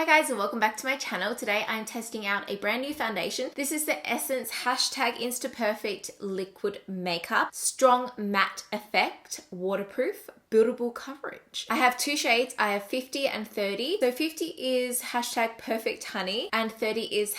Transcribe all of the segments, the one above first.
Hi guys and welcome back to my channel. Today I'm testing out a brand new foundation. This is the Essence Insta Perfect Liquid Makeup. Strong matte effect, waterproof, buildable coverage. I have two shades. I have 50 and 30. So 50 is #perfect honey and 30 is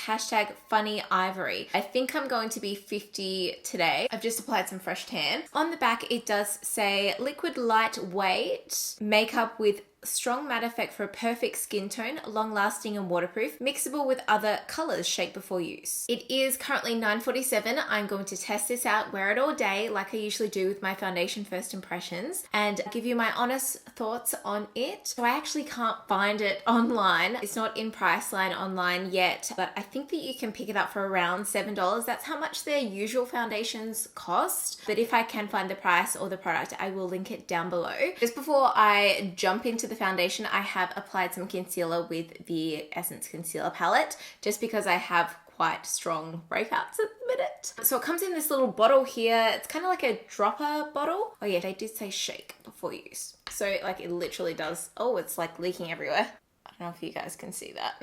#funny ivory. I think I'm going to be 50 today. I've just applied some fresh tan. On the back it does say liquid lightweight makeup with strong matte effect for a perfect skin tone, long lasting and waterproof, mixable with other colors, shake before use. It is currently 9:47. I'm going to test this out, wear it all day like I usually do with my foundation first impressions, and give you my honest thoughts on it. So I actually can't find it online. It's not in Priceline online yet, but I think that you can pick it up for around $7. That's how much their usual foundations cost. But if I can find the price or the product, I will link it down below. Just before I jump into the foundation, I have applied some concealer with the Essence Concealer Palette, just because I have quite strong breakouts at the minute. So it comes in this little bottle here. It's kind of like a dropper bottle. Oh yeah, they did say shake before use. So like it literally does, oh, it's like leaking everywhere. I don't know if you guys can see that.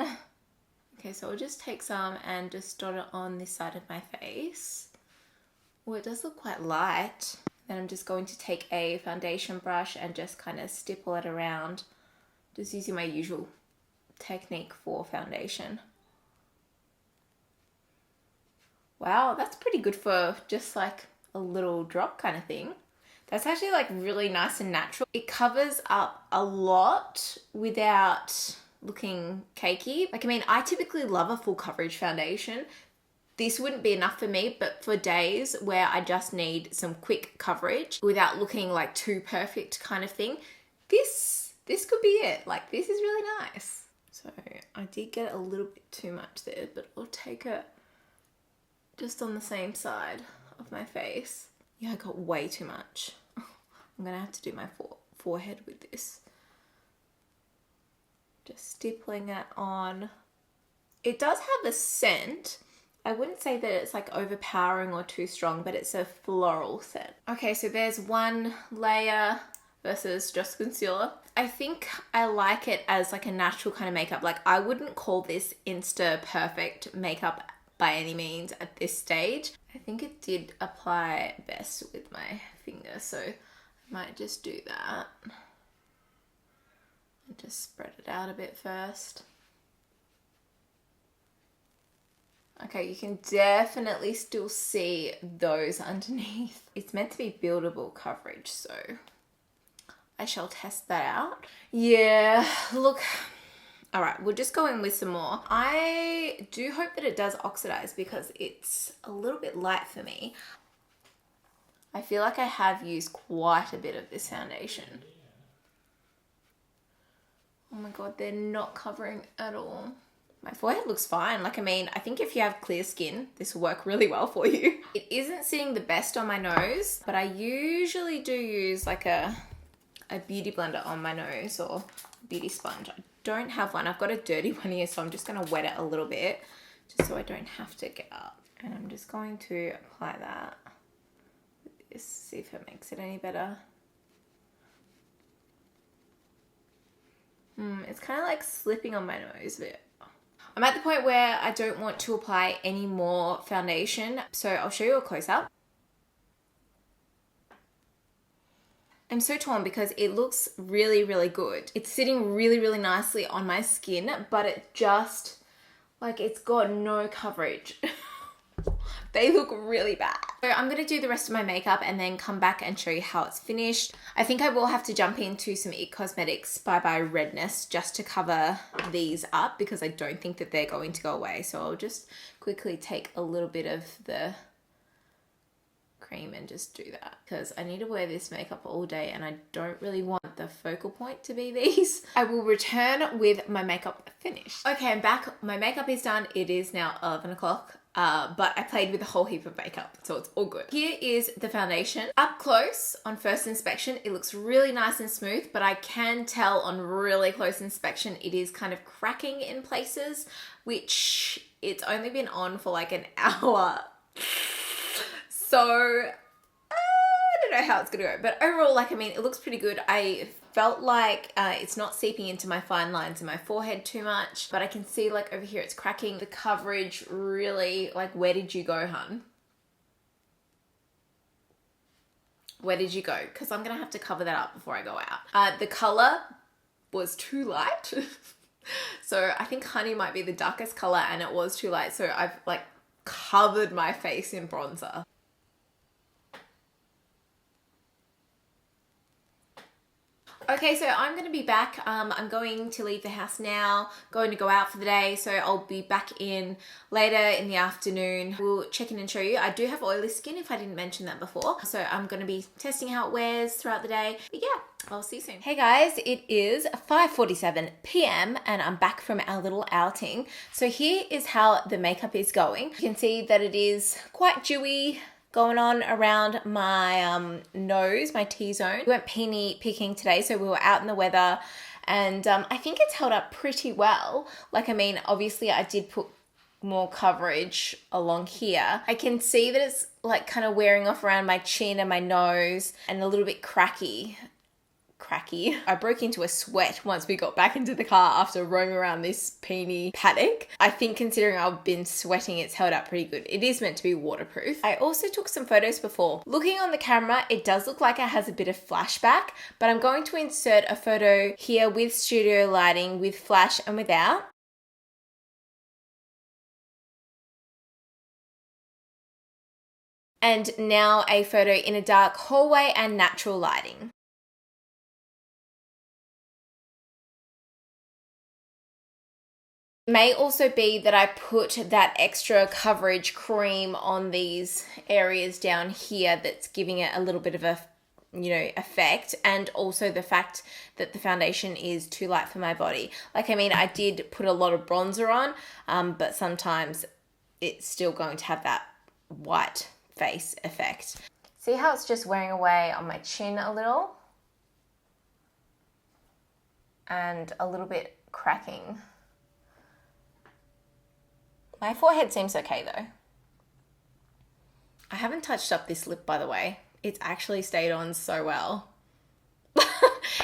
Okay, so I'll just take some and just dot it on this side of my face. Oh, it does look quite light. Then I'm just going to take a foundation brush and just kind of stipple it around, just using my usual technique for foundation. Wow, that's pretty good for just like a little drop kind of thing. That's actually like really nice and natural. It covers up a lot without looking cakey. Like, I mean, I typically love a full coverage foundation. This wouldn't be enough for me, but for days where I just need some quick coverage without looking like too perfect kind of thing, this could be it. Like, this is really nice. So I did get a little bit too much there, but I'll take it just on the same side of my face. Yeah, I got way too much. I'm gonna have to do my forehead with this. Just stippling it on. It does have a scent. I wouldn't say that it's like overpowering or too strong, but it's a floral scent. Okay, so there's one layer versus just concealer. I think I like it as like a natural kind of makeup. Like, I wouldn't call this Insta Perfect makeup by any means at this stage. I think it did apply best with my finger, so I might just do that. And just spread it out a bit first. Okay, you can definitely still see those underneath. It's meant to be buildable coverage, so I shall test that out. Yeah, look. All right, we'll just go in with some more. I do hope that it does oxidize because it's a little bit light for me. I feel like I have used quite a bit of this foundation. Oh my God, they're not covering at all. My forehead looks fine. Like, I mean, I think if you have clear skin, this will work really well for you. It isn't sitting the best on my nose, but I usually do use like a beauty blender on my nose or a beauty sponge. I don't have one. I've got a dirty one here, so I'm just gonna wet it a little bit just so I don't have to get up. And I'm just going to apply that with this, see if it makes it any better. It's kind of like slipping on my nose a bit. I'm at the point where I don't want to apply any more foundation, so I'll show you a close-up. I'm so torn because it looks really, really good. It's sitting really, really nicely on my skin, but it just, like, it's got no coverage. They look really bad. So I'm gonna do the rest of my makeup and then come back and show you how it's finished. I think I will have to jump into some IT Cosmetics Bye Bye Redness just to cover these up because I don't think that they're going to go away. So I'll just quickly take a little bit of the cream and just do that because I need to wear this makeup all day and I don't really want the focal point to be these. I will return with my makeup finished. Okay, I'm back. My makeup is done. It is now 11 o'clock. But I played with a whole heap of makeup, so it's all good. Here is the foundation. Up close, on first inspection, it looks really nice and smooth, but I can tell on really close inspection, it is kind of cracking in places, which it's only been on for like an hour. So I don't know how it's gonna go, but overall, like, I mean, it looks pretty good. I felt like it's not seeping into my fine lines in my forehead too much, but I can see like over here it's cracking. The coverage really, like, where did you go, hun? Where did you go? Because I'm gonna have to cover that up before I go out. The color was too light. So I think honey might be the darkest color and it was too light. So I've like covered my face in bronzer. Okay, so I'm going to be back. I'm going to leave the house now, going to go out for the day. So I'll be back in later in the afternoon. We'll check in and show you. I do have oily skin if I didn't mention that before. So I'm going to be testing how it wears throughout the day. But yeah, I'll see you soon. Hey guys, it is 5:47 p.m. and I'm back from our little outing. So here is how the makeup is going. You can see that it is quite dewy going on around my nose, my T-zone. We went penny picking today, so we were out in the weather, and I think it's held up pretty well. Like, I mean, obviously I did put more coverage along here. I can see that it's like kind of wearing off around my chin and my nose and a little bit cracky. I broke into a sweat once we got back into the car after roaming around this peony paddock. I think considering I've been sweating, it's held up pretty good. It is meant to be waterproof. I also took some photos before. Looking on the camera, it does look like it has a bit of flashback, but I'm going to insert a photo here with studio lighting, with flash and without. And now a photo in a dark hallway and natural lighting. May also be that I put that extra coverage cream on these areas down here that's giving it a little bit of a, you know, effect, and also the fact that the foundation is too light for my body. Like, I mean, I did put a lot of bronzer on, but sometimes it's still going to have that white face effect. See how it's just wearing away on my chin a little? And a little bit cracking. My forehead seems okay though. I haven't touched up this lip, by the way. It's actually stayed on so well.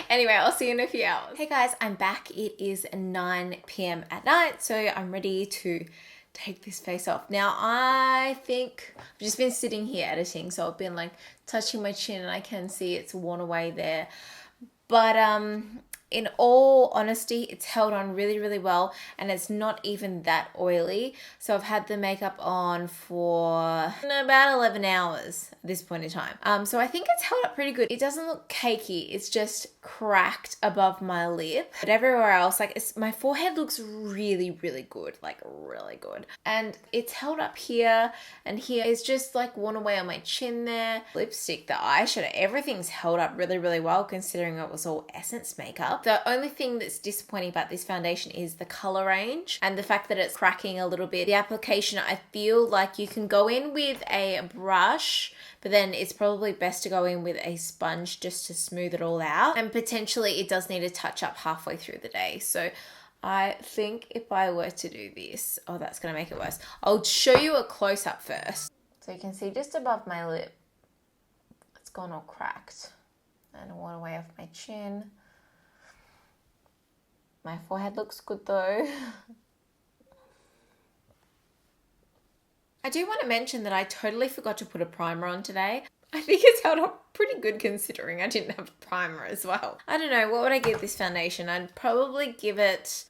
Anyway, I'll see you in a few hours. Hey guys, I'm back. It is 9 p.m. at night, so I'm ready to take this face off. Now, I think I've just been sitting here editing, so I've been like touching my chin and I can see it's worn away there. But in all honesty, it's held on really, really well, and it's not even that oily. So I've had the makeup on for about 11 hours at this point in time. So I think it's held up pretty good. It doesn't look cakey. It's just cracked above my lip. But everywhere else, like, my forehead looks really, really good, like really good. And it's held up here and here. It's just like worn away on my chin there. Lipstick, the eyeshadow, everything's held up really, really well considering it was all Essence makeup. The only thing that's disappointing about this foundation is the color range and the fact that it's cracking a little bit. The application, I feel like you can go in with a brush, but then it's probably best to go in with a sponge just to smooth it all out. And potentially it does need a touch up halfway through the day. So I think if I were to do this, oh, that's going to make it worse. I'll show you a close up first. So you can see just above my lip, it's gone all cracked and worn away off my chin. My forehead looks good though. I do want to mention that I totally forgot to put a primer on today. I think it's held up pretty good considering I didn't have a primer as well. I don't know, what would I give this foundation? I'd probably give it,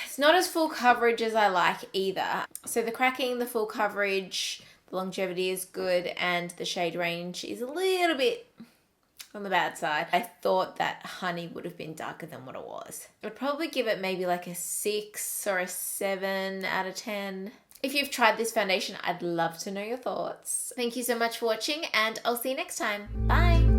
it's not as full coverage as I like either. So the cracking, the full coverage, the longevity is good, and the shade range is a little bit on the bad side. I thought that honey would have been darker than what it was. I'd probably give it maybe like a 6 or a 7 out of 10. If you've tried this foundation, I'd love to know your thoughts. Thank you so much for watching, and I'll see you next time. Bye.